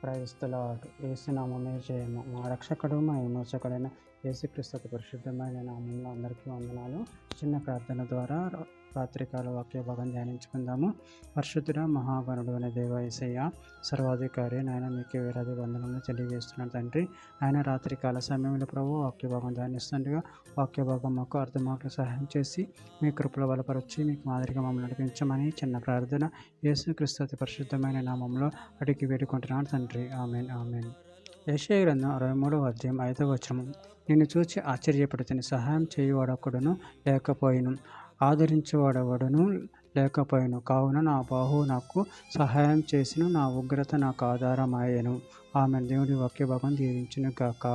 Praise the lord. యేసు నామమే జయము. మా రక్షకుడు మా విమోచకుడైన యేసుక్రీస్తు పరిశుద్ధమైన నామంలో అందరికీ వందనాలు. చిన్న ప్రార్థన ద్వారా రాత్రికాల వాక్య భాగం ధ్యానించుకుందాము. పరిశుద్ధుడ మహాగణుడు అనే దేవ యేసయ్య, సర్వాధికారి నాయన, మీకే వేలాది వందనములు తెలియజేస్తున్నాను తండ్రి. ఆయన రాత్రికాల సమయంలో ప్రభు వాక్య భాగం ధ్యానిస్తుండగా వాక్య భాగం మాకు అర్థమాటలు సహాయం చేసి మీ కృపలో బలపరచి మీకు మాదిరిగా మమ్మల్ని నడిపించమని చిన్న ప్రార్థన యేసుక్రీస్తు పరిశుద్ధమైన నామంలో అడిగి వేడుకుంటున్నాను తండ్రి. Amen amen. యెషయా గ్రంథం 63వ అధ్యాయం 5వ వచనం. నిన్ను చూచి ఆశ్చర్యపడుతుని, సహాయం చేయువాడొకడును లేకపోయిను, ఆదరించేవాడెవడును లేకపోయిను. కావున నా బాహువు నాకు సహాయం చేసిను, నా ఉగ్రత నాకు ఆధారమాయెను. ఆమె దేవుడి వాక్య భాగం దీవించును గాక.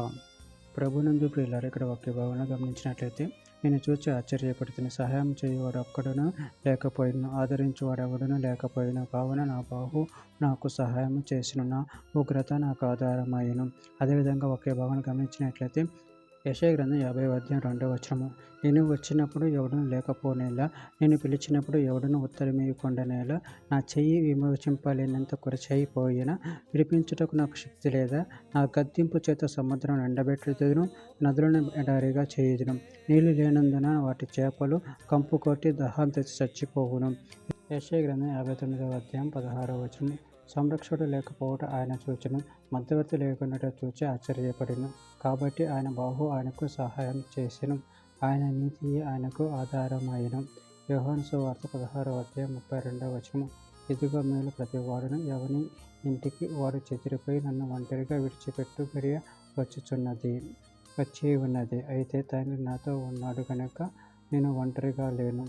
ప్రభునందు ప్రియులారా, ఇక్కడ వాక్య భాగంలో గమనించినట్లయితే, నేను చూచి ఆశ్చర్యపడుతుని, సహాయం చేయువాడు ఒక్కడును లేకపోయిను, ఆదరించేవాడెవడును లేకపోయిను. కావున నా బాహు నాకు సహాయం చేసిను, నా ఉగ్రత నాకు ఆధారమాయెను. అదేవిధంగా వాక్య భాగం గమనించినట్లయితే యెషయా గ్రంథం 50వ అధ్యాయం 2వ వచనము. నేను వచ్చినప్పుడు ఎవడును లేకపోనేలా, నేను పిలిచినప్పుడు ఎవడును ఉత్తరమీయకుండానేలా, నా చెయ్యి విమోచింపలేనంత కొరచైపోయిన, విడిపించుటకు నాకు శక్తి లేదా, నా గద్దింపు చేత సముద్రం ఎండబెట్టుదును, నదులను ఎడారిగా చేయుదును. నీళ్లు లేనందున వాటి చేపలు కంపు కొట్టి దాహం తెచ్చి చచ్చిపోవును. యెషయా గ్రంథం 59వ అధ్యాయం 16వ వచనం. సంరక్షకుడు లేకపోవట ఆయన చూచెను, మధ్యవర్తి లేకుండా చూచి ఆశ్చర్యపడిను. కాబట్టి ఆయన బాహు ఆయనకు సహాయం చేసెను, ఆయన నీతియే ఆయనకు ఆధారమాయెను. యోహాను సువార్త 16వ అధ్యాయం 32వ వచనం. ఇదిగో మేలు ప్రతి వాడును, ఎవని ఇంటికి వాడు చెదిరిపోయి నన్ను ఒంటరిగా విడిచిపెట్టు గడియ వచ్చి ఉన్నది. అయితే తండ్రి నాతో ఉన్నాడు కనుక నేను ఒంటరిగా లేను.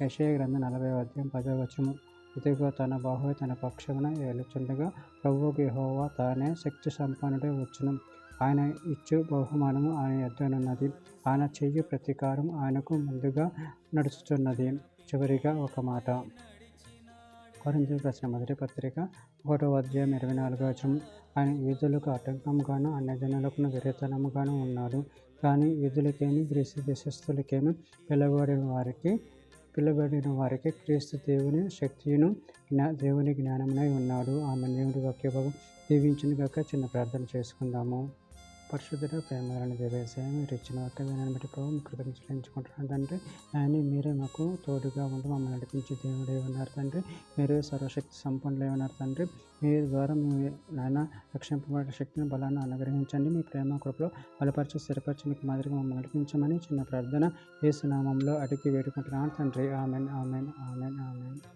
యెషయా గ్రంథం 40వ అధ్యాయం 10వ వచనం. ఇదిగో తన బాహువు తన పక్షమున ఏలుచుండగా ప్రభువు యెహోవా తానే శక్తి సంపన్నుడై వచ్చును. ఆయన ఇచ్చు బహుమానము ఆయన యొద్దనున్నది, ఆయన చెయ్యి ప్రతీకారం ఆయనకు ముందుగా నడుచుచున్నది. చివరిగా ఒక మాట. కొరింథీయులకు రాసిన మొదటి పత్రిక 1వ అధ్యాయం 24వ వచనం. ఆయన యూదులకు ఆటంకంగాను అన్యజనులకు వెర్రితనముగాను ఉన్నాడు, కానీ యూదులకేమి గ్రీసు దేశస్థులకేమి పిలువబడిన వారికి క్రీస్తు దేవుని శక్తియును దేవుని జ్ఞానమునై ఉన్నాడు. ఆమె దేవుడి వాక్య భాగం దీవించును గాక. చిన్న ప్రార్థన చేసుకుందాము. పరిశుద్ధుడ ప్రేమలని దేవేశయ, మీరు ఇచ్చిన వాక్యాన్ని బట్టి ప్రభు కృతజ్ఞతలు చెల్లించుకుంటున్నాను తండ్రి. ఆయన మీరే మాకు తోడుగా ఉండి మమ్మల్ని నడిపించే దేవుడే ఉన్నారు తండ్రి. మీరే సర్వశక్తి సంపన్నులై ఉన్నారు తండ్రి. మీ ద్వారా మీ నాయన రక్షింపబడే శక్తిని బలాన్ని అనుగ్రహించండి. మీ ప్రేమ కృపలో బలపరిచి స్థిరపరిచి మీకు మాదిరిగా మమ్మల్ని నడిపించమని చిన్న ప్రార్థన యేసు నామంలో అడిగి వేడుకుంటున్నాను తండ్రి. Amen amen amen amen.